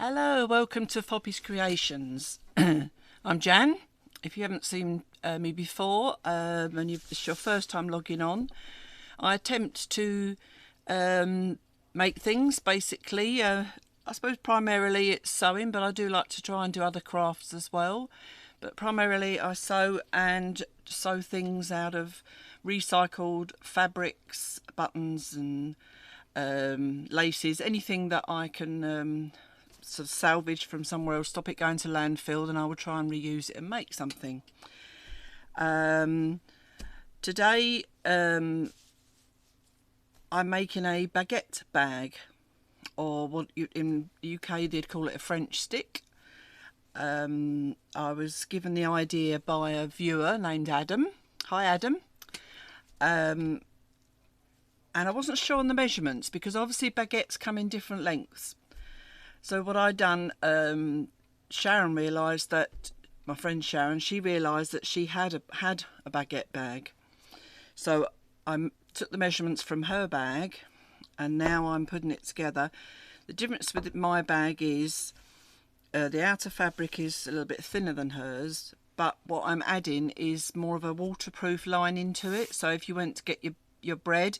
Hello, welcome to FOPY's Creations. I'm Jan. If you haven't seen me before and it's your first time logging on, I attempt to make things basically. I suppose primarily it's sewing, but I do like to try and do other crafts as well. But primarily I sew things out of recycled fabrics, buttons and laces, anything that I can sort of salvage from somewhere else, stop it going to landfill, and I will try and reuse it and make something. Today I'm making a baguette bag, or what in the UK they'd call it a French stick. I was given the idea by a viewer named Adam. Hi Adam. And I wasn't sure on the measurements because obviously baguettes come in different lengths. So what I done, Sharon realised that, my friend Sharon, she realised that she had a baguette bag. So I took the measurements from her bag and now I'm putting it together. The difference with my bag is the outer fabric is a little bit thinner than hers, but what I'm adding is more of a waterproof lining to it. So if you went to get your bread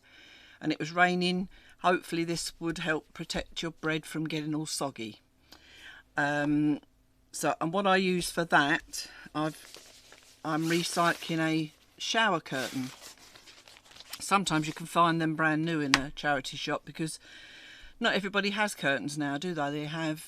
and it was raining, hopefully this would help protect your bread from getting all soggy. And what I use for that, I'm recycling a shower curtain. Sometimes you can find them brand new in a charity shop because not everybody has curtains now, do they? They have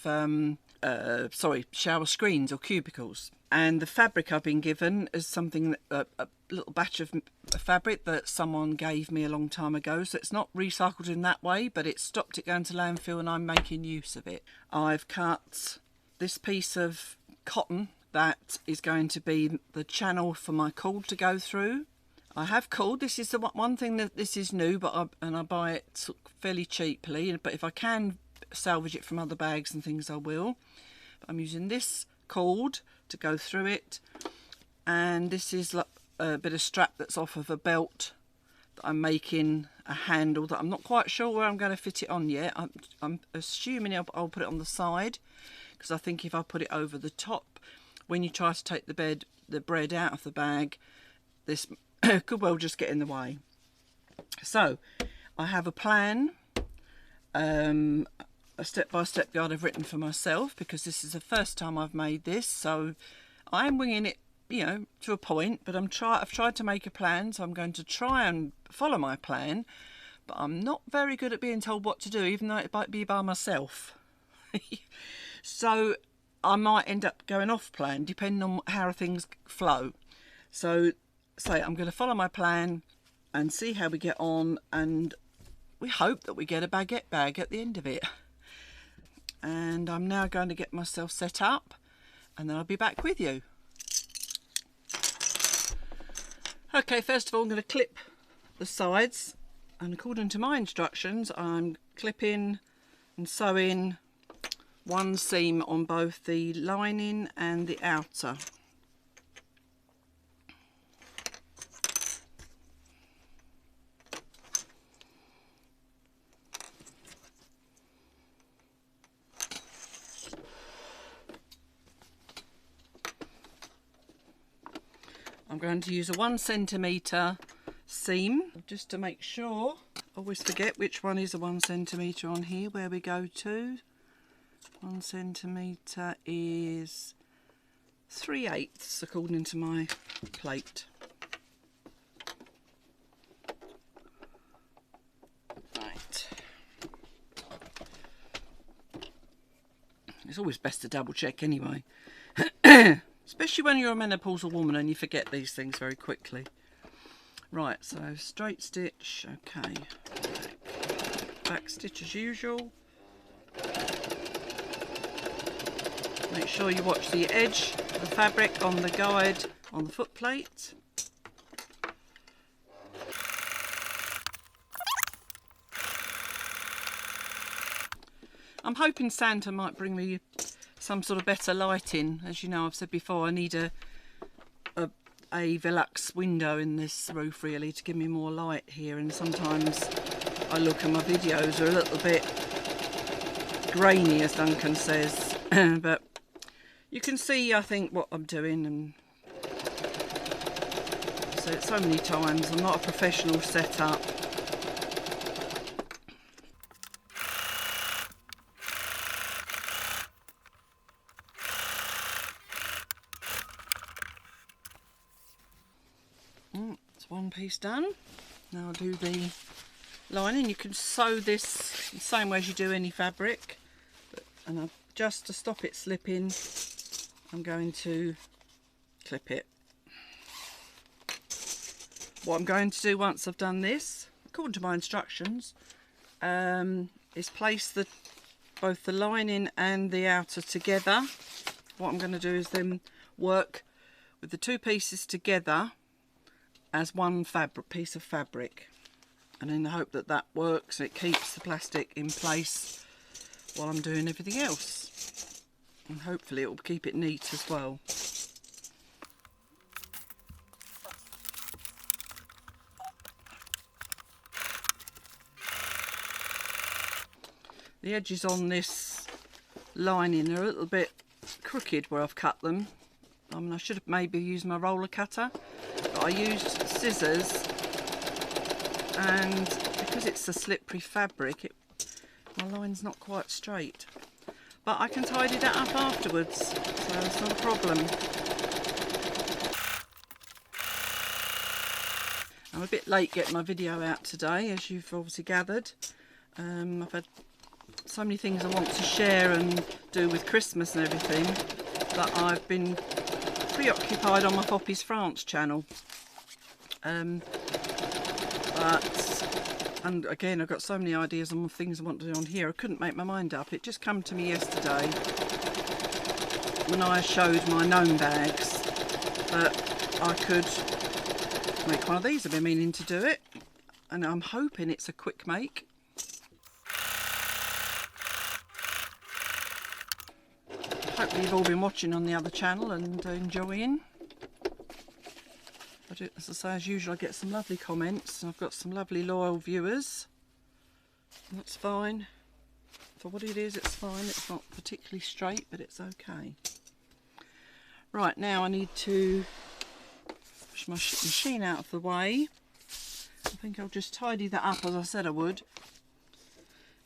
shower screens or cubicles. And the fabric I've been given is something, a little batch of fabric that someone gave me a long time ago. So it's not recycled in that way, but it stopped it going to landfill and I'm making use of it. I've cut this piece of cotton that is going to be the channel for my cord to go through. I have cord. This is the one thing that this is new, but I buy it fairly cheaply. But if I can salvage it from other bags and things, I will. But I'm using this cord to go through it, and this is like a bit of strap that's off of a belt that I'm making a handle that I'm not quite sure where I'm going to fit it on yet. I'm assuming I'll put it on the side, because I think if I put it over the top, when you try to take the bread out of the bag, this could well just get in the way. So I have a plan, a step-by-step guide I've written for myself, because this is the first time I've made this, so I'm winging it, you know, to a point, but I've tried to make a plan, so I'm going to try and follow my plan, but I'm not very good at being told what to do, even though it might be by myself. So I might end up going off plan depending on how things flow. So I'm going to follow my plan and see how we get on, and we hope that we get a baguette bag at the end of it. And I'm now going to get myself set up and then I'll be back with you. Okay, first of all I'm going to clip the sides, and according to my instructions I'm clipping and sewing one seam on both the lining and the outer. I'm going to use a 1 centimetre seam just to make sure. I always forget which one is a 1 centimetre on here, where we go to. 1 centimetre is 3/8 according to my plate. Right. It's always best to double check anyway. Especially when you're a menopausal woman and you forget these things very quickly. Right, so straight stitch, okay. Back stitch as usual. Make sure you watch the edge of the fabric on the guide on the foot plate. I'm hoping Santa might bring me some sort of better lighting. As you know, I've said before, I need a Velux window in this roof really to give me more light here, and sometimes I look and my videos are a little bit grainy, as Duncan says. But you can see, I think, what I'm doing, and so many times. I'm not a professional setup. It's one piece done. Now I'll do the lining. You can sew this the same way as you do any fabric, and just to stop it slipping, I'm going to clip it. What I'm going to do once I've done this, according to my instructions, is place both the lining and the outer together. What I'm going to do is then work with the two pieces together as one piece of fabric, and in the hope that that works, it keeps the plastic in place while I'm doing everything else, and hopefully it will keep it neat as well. The edges on this lining are a little bit crooked where I've cut them. I mean, I should have maybe used my roller cutter, but I used scissors, and because it's a slippery fabric, my line's not quite straight. But I can tidy that up afterwards, so it's not a problem. I'm a bit late getting my video out today, as you've obviously gathered. I've had so many things I want to share and do with Christmas and everything, but I've been preoccupied on my FOPY's France channel. And again, I've got so many ideas on things I want to do on here, I couldn't make my mind up. It just came to me yesterday when I showed my gnome bags that I could make one of these. I've been meaning to do it, and I'm hoping it's a quick make. Hopefully you've all been watching on the other channel and enjoying. As I say, as usual, I get some lovely comments, and I've got some lovely loyal viewers, and that's fine. For what it is, it's fine. It's not particularly straight, but it's okay. Right, now I need to push my machine out of the way. I think I'll just tidy that up as I said I would.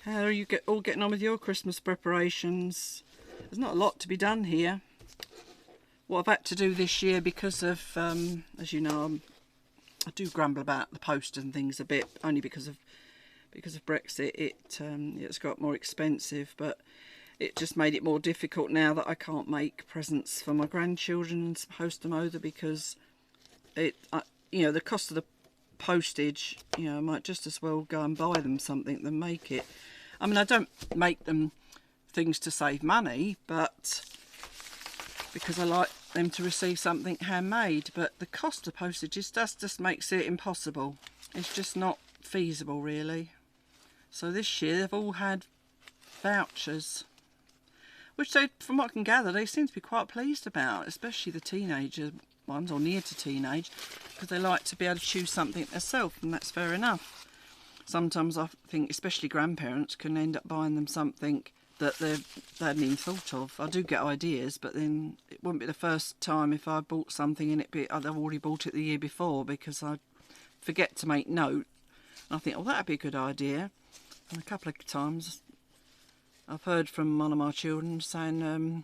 How are you all getting on with your Christmas preparations? There's not a lot to be done here. What I've had to do this year, because of, as you know, I do grumble about the post and things a bit, only because of Brexit. It's got more expensive, but it just made it more difficult now that I can't make presents for my grandchildren and post them over, because you know, the cost of the postage, you know, I might just as well go and buy them something than make it. I mean, I don't make them things to save money, but because I like them to receive something handmade, but the cost of postage just makes it impossible. It's just not feasible, really. So this year they've all had vouchers, which they, from what I can gather, they seem to be quite pleased about, especially the teenager ones, or near to teenage, because they like to be able to choose something themselves, and that's fair enough. Sometimes I think especially grandparents can end up buying them something that they hadn't even thought of. I do get ideas, but then it wouldn't be the first time if I bought something and I'd already bought it the year before, because I forget to make note. And I think, oh, that'd be a good idea. And a couple of times I've heard from one of my children saying,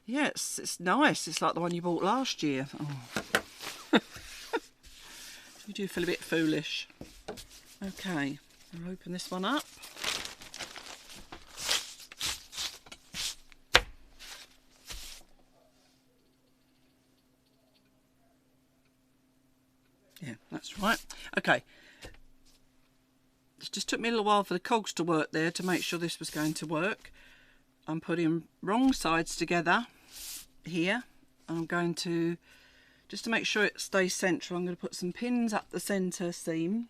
yeah, it's nice. It's like the one you bought last year. Oh. You do feel a bit foolish. Okay, I'll open this one up. Yeah, that's right. Okay. It just took me a little while for the cogs to work there to make sure this was going to work. I'm putting wrong sides together here. I'm going to, just to make sure it stays central, I'm going to put some pins up the centre seam.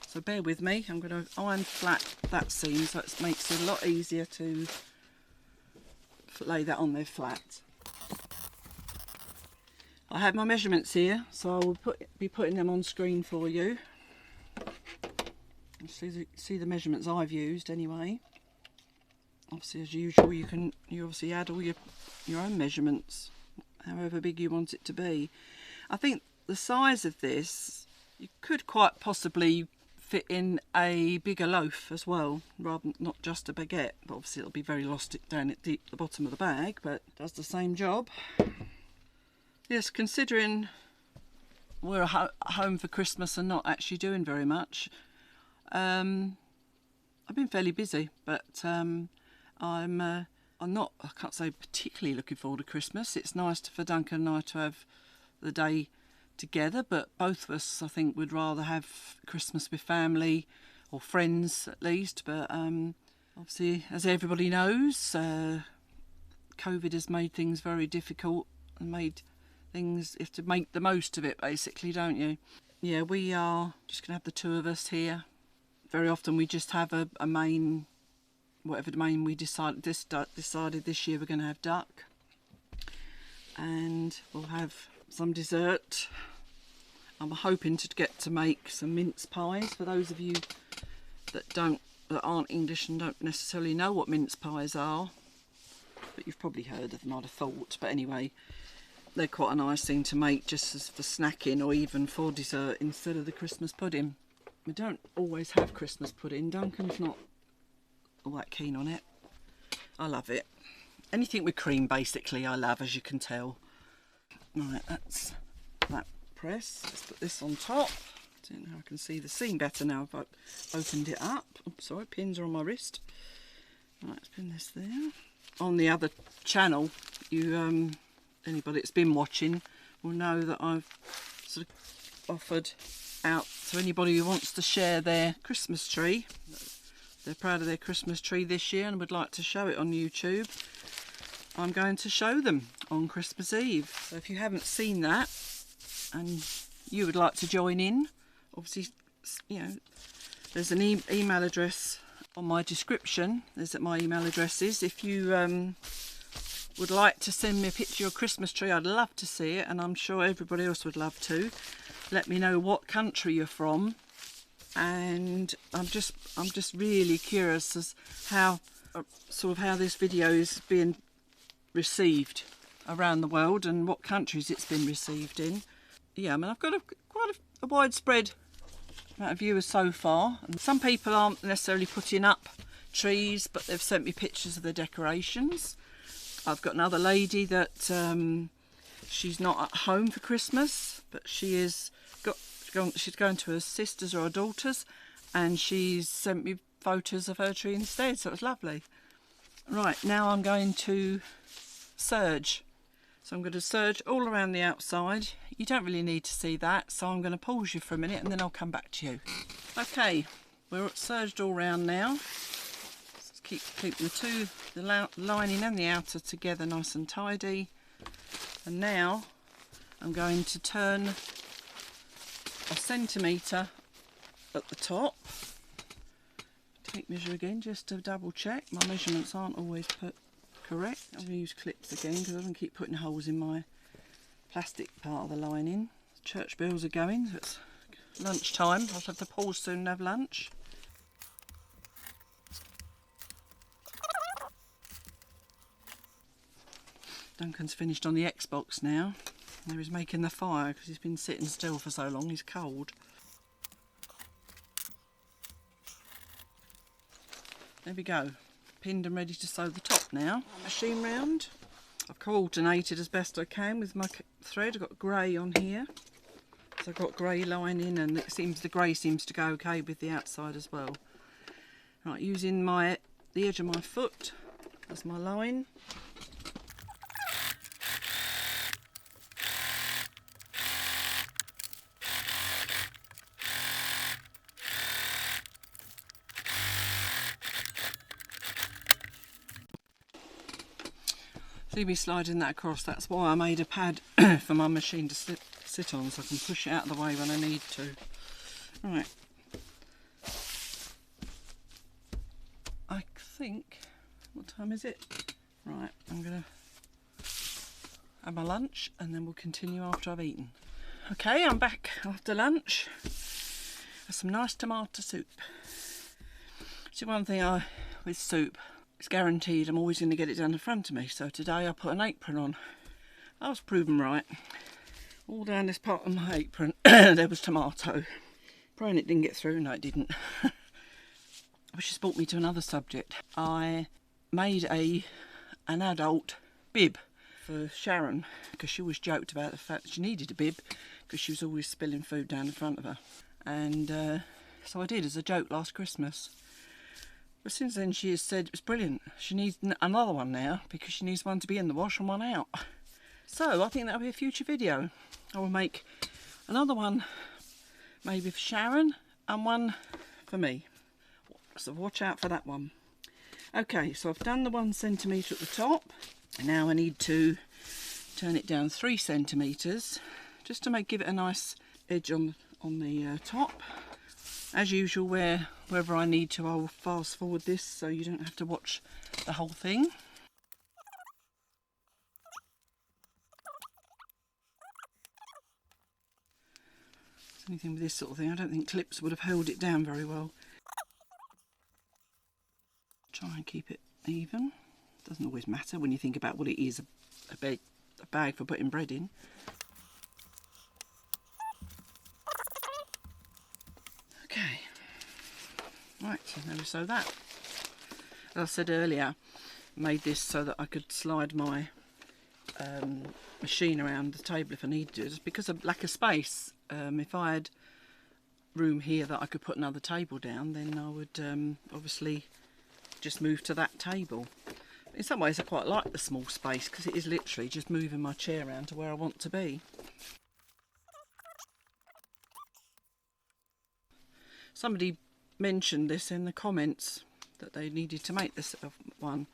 So bear with me. I'm going to iron flat that seam so it makes it a lot easier to lay that on there flat. I have my measurements here, so I will be putting them on screen for you. See the measurements I've used anyway. Obviously, as usual, you obviously add all your own measurements, however big you want it to be. I think the size of this, you could quite possibly fit in a bigger loaf as well, rather than not just a baguette. But obviously it'll be very lost down at the bottom of the bag, but it does the same job. Yes, considering we're home for Christmas and not actually doing very much, I've been fairly busy, but I'm not, I can't say particularly looking forward to Christmas. It's nice for Duncan and I to have the day together, but both of us, I think, would rather have Christmas with family or friends at least. But obviously, as everybody knows, COVID has made things very difficult and made things, you have to make the most of it, basically, don't you? Yeah, we are just going to have the two of us here. Very often we just have a main, whatever the main we decided this year we're going to have duck, and we'll have some dessert. I'm hoping to get to make some mince pies. For those of you that aren't English and don't necessarily know what mince pies are, but you've probably heard of them, I'd have thought. But anyway, they're quite a nice thing to make just as for snacking or even for dessert instead of the Christmas pudding. We don't always have Christmas pudding. Duncan's not all that keen on it. I love it. Anything with cream, basically, I love, as you can tell. Right, that's that press. Let's put this on top. I don't know, I can see the seam better now if I've opened it up. Oops, sorry, pins are on my wrist. Right, let's pin this there. On the other channel, you anybody that's been watching will know that I've sort of offered out to anybody who wants to share their Christmas tree. They're proud of their Christmas tree this year and would like to show it on YouTube. I'm going to show them on Christmas Eve. So if you haven't seen that and you would like to join in, obviously, you know, there's an email address on my description. There's my email addresses. If you would like to send me a picture of your Christmas tree, I'd love to see it, and I'm sure everybody else would love to. Let me know what country you're from, and I'm just really curious as how how this video is being received around the world and what countries it's been received in. Yeah, I mean, I've got quite a widespread amount of viewers so far, and some people aren't necessarily putting up trees, but they've sent me pictures of their decorations. I've got another lady that she's not at home for Christmas, but she's going to her sisters or her daughters, and she's sent me photos of her tree instead, so it was lovely. Right, now I'm going to serge. So I'm going to serge all around the outside. You don't really need to see that, so I'm going to pause you for a minute and then I'll come back to you. Okay, we're serged all round now. Let's keep the lining and the outer together nice and tidy. And now I'm going to turn 1 centimetre at the top. Tape measure again just to double check. My measurements aren't always correct. I'm going to use clips again because I don't keep putting holes in my plastic part of the lining. Church bells are going, so it's lunch time. I'll have to pause soon and have lunch. Duncan's finished on the Xbox now. There he's making the fire because he's been sitting still for so long, he's cold. There we go. Pinned and ready to sew the top now. Machine round. I've coordinated as best I can with my thread. I've got grey on here. So I've got grey lining, and the grey seems to go okay with the outside as well. Right, using the edge of my foot as my line. See me sliding that across. That's why I made a pad for my machine to sit on, so I can push it out of the way when I need to. Right. I think, what time is it? Right, I'm going to have my lunch and then we'll continue after I've eaten. Okay, I'm back after lunch. Have some nice tomato soup. See, one thing with soup, it's guaranteed I'm always going to get it down the front of me. So today I put an apron on. I was proven right. All down this part of my apron there was tomato. Praying it didn't get through. No, it didn't. Which has brought me to another subject. I made an adult bib for Sharon because she always joked about the fact that she needed a bib because she was always spilling food down the front of her. And so I did as a joke last Christmas. But since then she has said it's brilliant. She needs another one now because she needs one to be in the wash and one out. So I think that'll be a future video. I will make another one maybe for Sharon and one for me. So watch out for that one. Okay, so I've done the 1 centimetre at the top. And now I need to turn it down 3 centimetres just to give it a nice edge on the top. As usual, wherever I need to, I'll fast forward this so you don't have to watch the whole thing. Anything with this sort of thing, I don't think clips would have held it down very well. Try and keep it even. Doesn't always matter when you think about what it is, a bag for putting bread in. Okay, right, so now we sew that. As I said earlier, I made this so that I could slide my machine around the table if I needed to. Just because of lack of space. If I had room here that I could put another table down, then I would obviously just move to that table. In some ways I quite like the small space because it is literally just moving my chair around to where I want to be. Somebody mentioned this in the comments that they needed to make this one.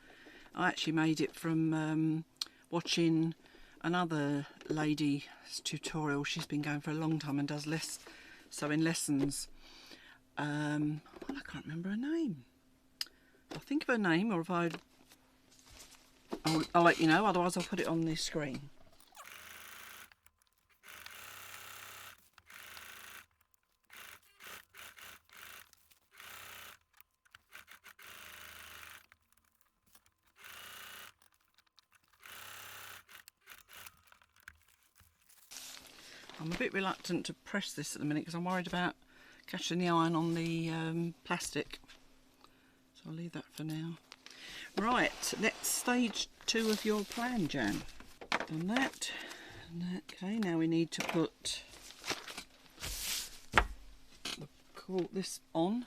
I actually made it from watching another lady's tutorial. She's been going for a long time and does sewing lessons. I can't remember her name. I'll think of her name, or if I'll let you know, otherwise I'll put it on the screen. I'm a bit reluctant to press this at the minute because I'm worried about catching the iron on the plastic. So I'll leave that for now. Right, next stage 2 of your plan, Jan. Done that. Okay, now we need to put this on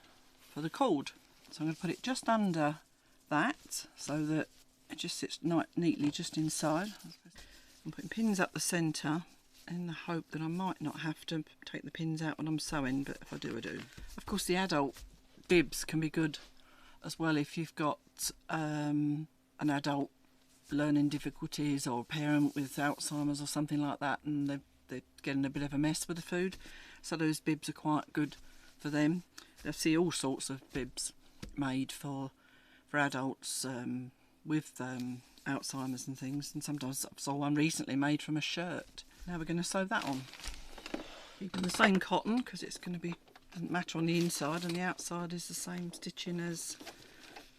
for the cord. So I'm going to put it just under that so that it just sits neatly just inside. I'm putting pins up the centre in the hope that I might not have to take the pins out when I'm sewing, but if I do, I do. Of course, the adult bibs can be good as well if you've got an adult learning difficulties or a parent with Alzheimer's or something like that, and they're getting a bit of a mess with the food. So those bibs are quite good for them. I see all sorts of bibs made for adults with Alzheimer's and things, and sometimes I saw one recently made from a shirt. Now we're going to sew that on. Keeping the same cotton because it's going to be, doesn't matter on the inside, and the outside is the same stitching as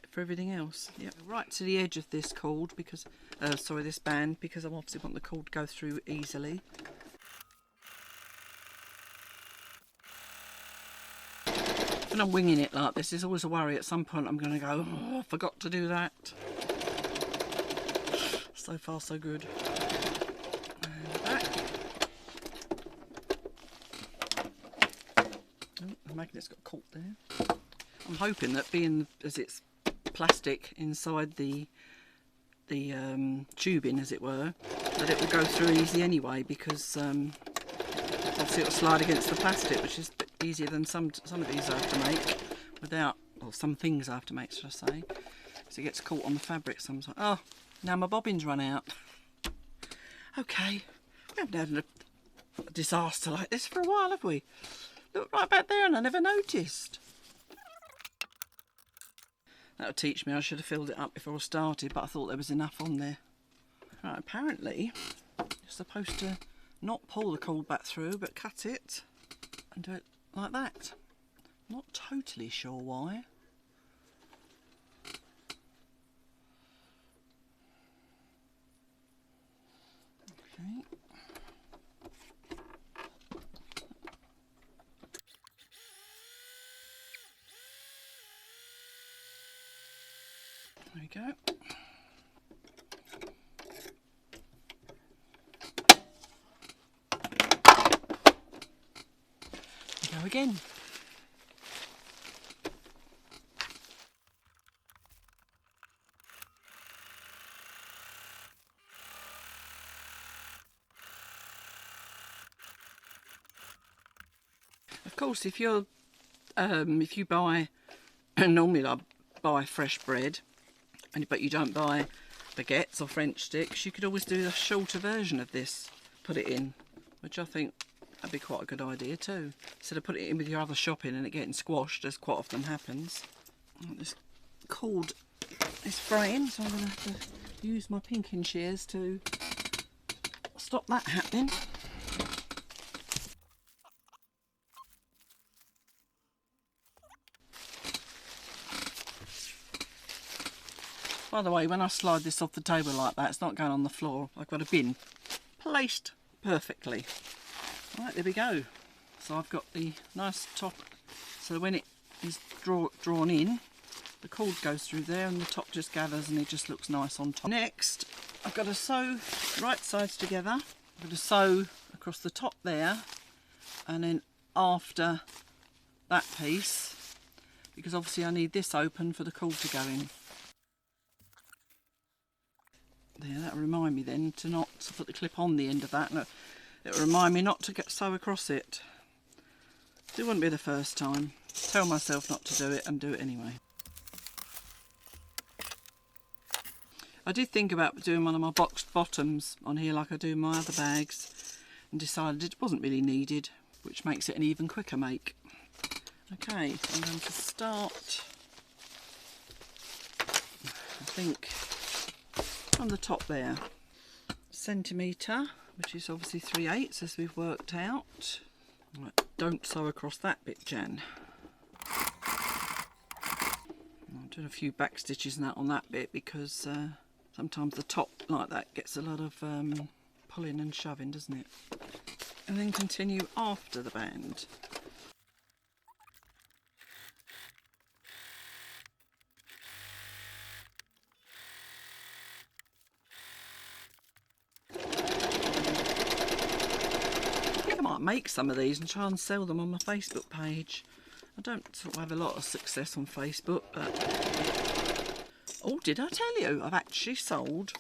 for everything else. Yep, right to the edge of this cord because, this band, because I obviously want the cord to go through easily. When I'm winging it like this, there's always a worry at some point I'm going to go, oh, I forgot to do that. So far so good. And back. Oh, the magnet's got caught there. I'm hoping that being as it's plastic inside the tubing, as it were, that it will go through easy anyway, because obviously it will slide against the plastic, which is a bit easier than some of these I have to make without, or some things I have to make, should I say, because it gets caught on the fabric sometimes. Oh, now my bobbins run out. Okay, we haven't had a disaster like this for a while, have we? Look right back there and I never noticed. That'll teach me. I should have filled it up before I started, but I thought there was enough on there. Right, apparently you're supposed to not pull the cord back through, but cut it and do it like that. Not totally sure why. Okay. There we go. Go again. Of course, if you buy normally I buy fresh bread, but you don't buy baguettes or French sticks, you could always do a shorter version of this. Put it in, which I think that'd be quite a good idea too. Instead of putting it in with your other shopping and it getting squashed, as quite often happens. This cord is fraying, so I'm going to have to use my pinking shears to stop that happening. By the way, when I slide this off the table like that, it's not going on the floor. I've got a bin placed perfectly. Right, there we go. So I've got the nice top, so when it is drawn in, the cord goes through there and the top just gathers and it just looks nice on top. Next, I've got to sew right sides together. I've got to sew across the top there, and then after that piece, because obviously I need this open for the cord to go in. There, that'll remind me then to not to put the clip on the end of that. No, it'll remind me not to sew across it. It wouldn't be the first time. Tell myself not to do it and do it anyway. I did think about doing one of my boxed bottoms on here like I do my other bags, and decided it wasn't really needed, which makes it an even quicker make. Okay, so I'm going to start, I think, on the top there, centimetre, which is obviously 3/8 as we've worked out. Right, don't sew across that bit, Jan. I'm doing a few back stitches and that on that bit because sometimes the top like that gets a lot of pulling and shoving, doesn't it? And then continue after the band. Make some of these and try and sell them on my Facebook page. I don't sort of have a lot of success on Facebook, but oh, did I tell you I've actually sold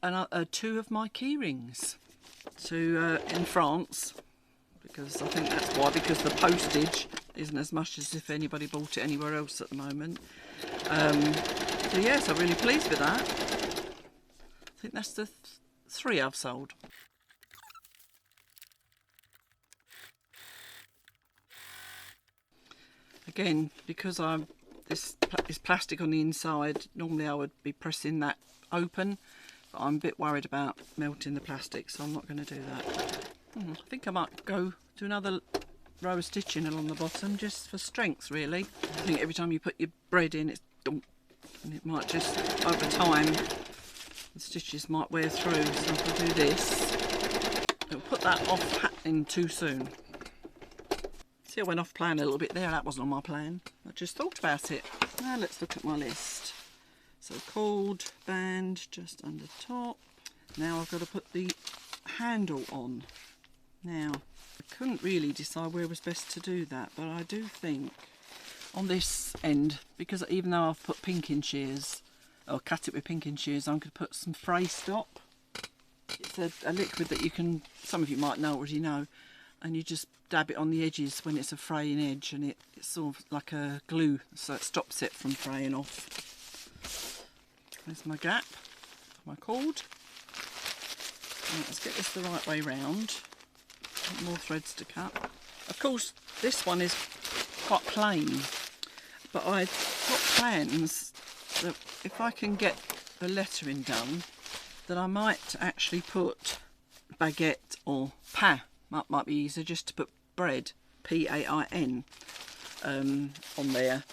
2 of my key rings to in France, because I think that's why, because the postage isn't as much as if anybody bought it anywhere else at the moment. So yes, I'm really pleased with that. I think that's the 3 I've sold. Again, because this is plastic on the inside, normally I would be pressing that open, but I'm a bit worried about melting the plastic, so I'm not going to do that. I think I might go do another row of stitching along the bottom, just for strength really. I think every time you put your bread in, it's dump, and it might just, over time, the stitches might wear through, so if I do this, it'll put that off happening too soon. See, I went off plan a little bit there. That wasn't on my plan. I just thought about it. Now let's look at my list. So cord, band, just under top. Now I've got to put the handle on. Now, I couldn't really decide where was best to do that, but I do think on this end, because even though I've put pinking shears, or cut it with pinking shears, I'm going to put some fray stop. It's a liquid that you can, some of you might already know, and you just dab it on the edges when it's a fraying edge, and it's sort of like a glue, so it stops it from fraying off. There's my gap for my cord. Right, let's get this the right way round. More threads to cut. Of course, this one is quite plain, but I've got plans that if I can get the lettering done, that I might actually put baguette or pain. Might be easier just to put bread, P-A-I-N, on there.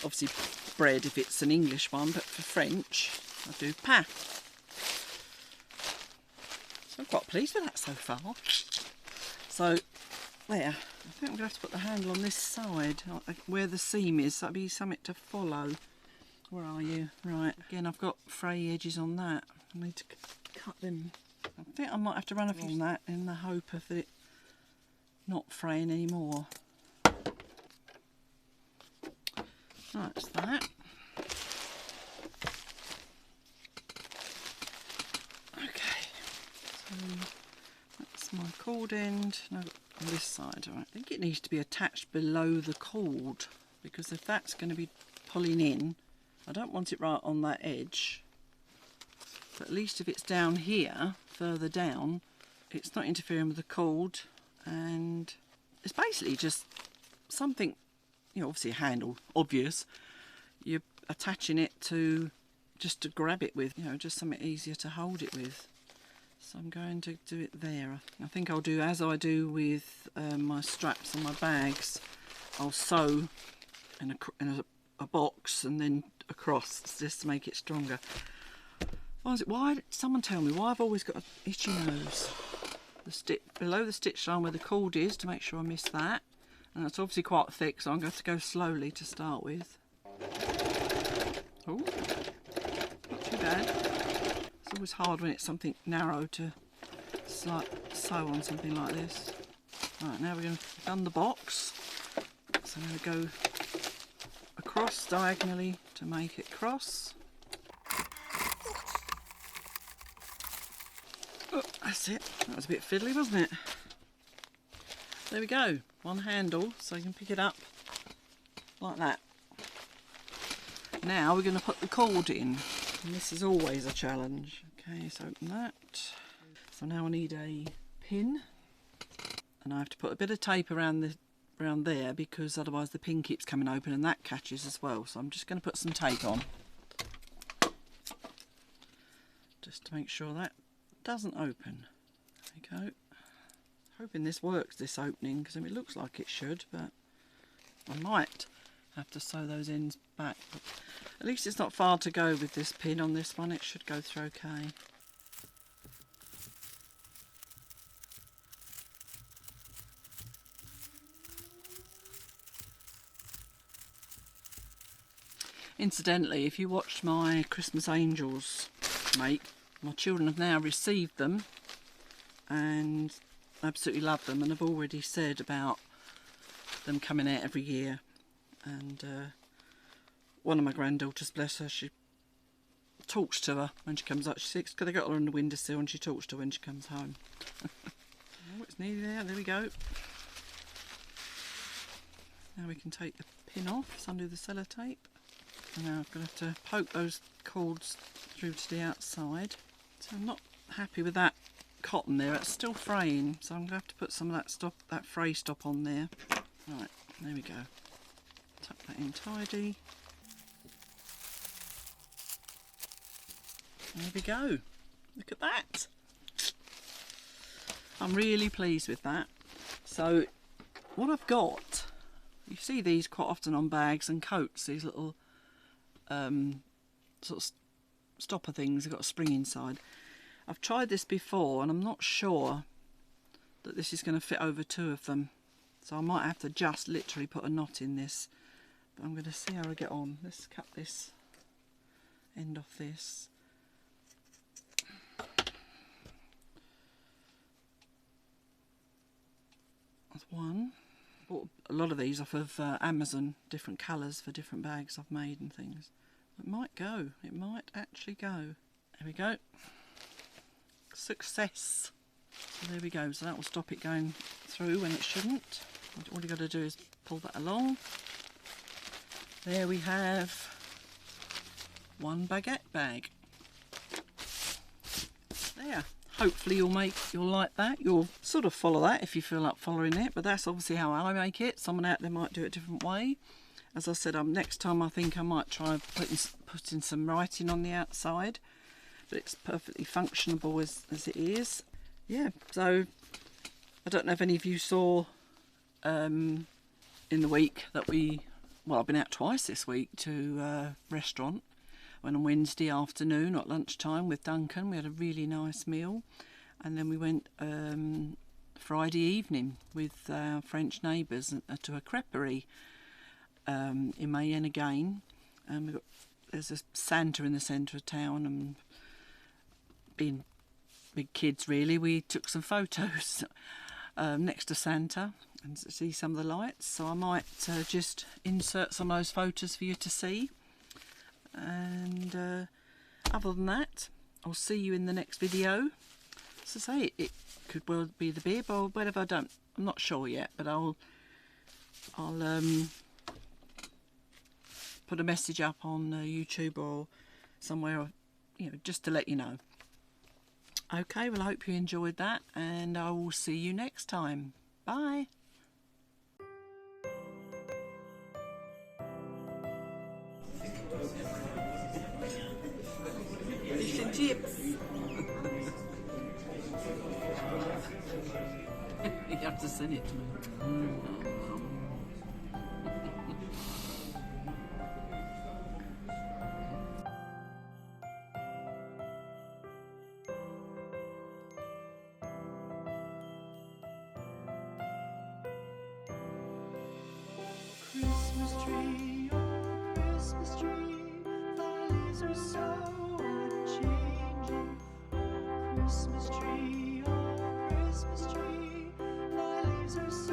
Obviously bread if it's an English one, but for French I do pain. I'm quite pleased with that so far. So there, I think I'm going to have to put the handle on this side where the seam is, so that'll be something to follow. Where are you? Right, again I've got fray edges on that. I need to cut them. I think I might have to run along that in the hope of it not fraying anymore. That's that. Okay, so that's my cord end. No, on this side. Right. I think it needs to be attached below the cord, because if that's going to be pulling in, I don't want it right on that edge. But at least if it's down here, further down, it's not interfering with the cord, and it's basically just something, you know, obviously a handle, obvious. You're attaching it to just to grab it with, you know, just something easier to hold it with. So I'm going to do it there. I think I'll do as I do with my straps on my bags. I'll sew in a box and then across, just to make it stronger. Why? Someone tell me why I've always got an itchy nose. The stitch below the stitch line where the cord is, to make sure I miss that. And that's obviously quite thick, so I'm going to go slowly to start with. Oh, not too bad. It's always hard when it's something narrow to sew on something like this. Right, now we're going to done the box. So I'm going to go across diagonally to make it cross. Oh, that's it. That was a bit fiddly, wasn't it? There we go. One handle, so you can pick it up like that. Now we're going to put the cord in, and this is always a challenge. Okay, so open that. So now I need a pin, and I have to put a bit of tape around there, because otherwise the pin keeps coming open and that catches as well. So I'm just going to put some tape on, just to make sure that doesn't open. There we go. Hoping this works, this opening, because it looks like it should, but I might have to sew those ends back. But at least it's not far to go with this pin on this one. It should go through okay. Incidentally, if you watched my Christmas Angels make, my children have now received them and absolutely love them, and have already said about them coming out every year. And one of my granddaughters, bless her, she talks to her when she comes up. She's 6, because they got her on the windowsill, and she talks to her when she comes home. Oh, it's nearly there. There we go. Now we can take the pin off, so undo the sellotape. And now I'm going to have to poke those cords through to the outside. So I'm not happy with that cotton there. It's still fraying, so I'm going to have to put some of that fray stop on there. Right, there we go. Tuck that in tidy. There we go. Look at that. I'm really pleased with that. So what I've got, you see these quite often on bags and coats, these little sort of stopper things. They've got a spring inside. I've tried this before, and I'm not sure that this is going to fit over 2 of them, so I might have to just literally put a knot in this, but I'm going to see how I get on. Let's cut this end off this. That's one. Bought a lot of these off of Amazon, different colours for different bags I've made and things. It might go. It might actually go. There we go. Success. So there we go. So that will stop it going through when it shouldn't. All you got to do is pull that along. There we have one baguette bag. There. Hopefully you'll like that. You'll sort of follow that if you feel like following it, but that's obviously how I make it. Someone out there might do it a different way. As I said, next time I think I might try putting some writing on the outside, but it's perfectly functionable as it is. Yeah, so I don't know if any of you saw in the week that I've been out twice this week to a restaurant. Went on Wednesday afternoon at lunchtime with Duncan. We had a really nice meal, and then we went Friday evening with our French neighbours to a creperie in Mayenne again. There's a Santa in the centre of town, and being big kids really, we took some photos next to Santa and see some of the lights. So I might just insert some of those photos for you to see. And other than that, I'll see you in the next video. As I say, it could well be the bib or whatever. I'm not sure yet, but I'll put a message up on YouTube or somewhere, just to let you know. Okay, well, I hope you enjoyed that, and I will see you next time. Bye. Fish and chips. You have to send it to me. Christmas tree, oh Christmas tree, thy leaves are so unchanging. Oh Christmas tree, thy leaves are so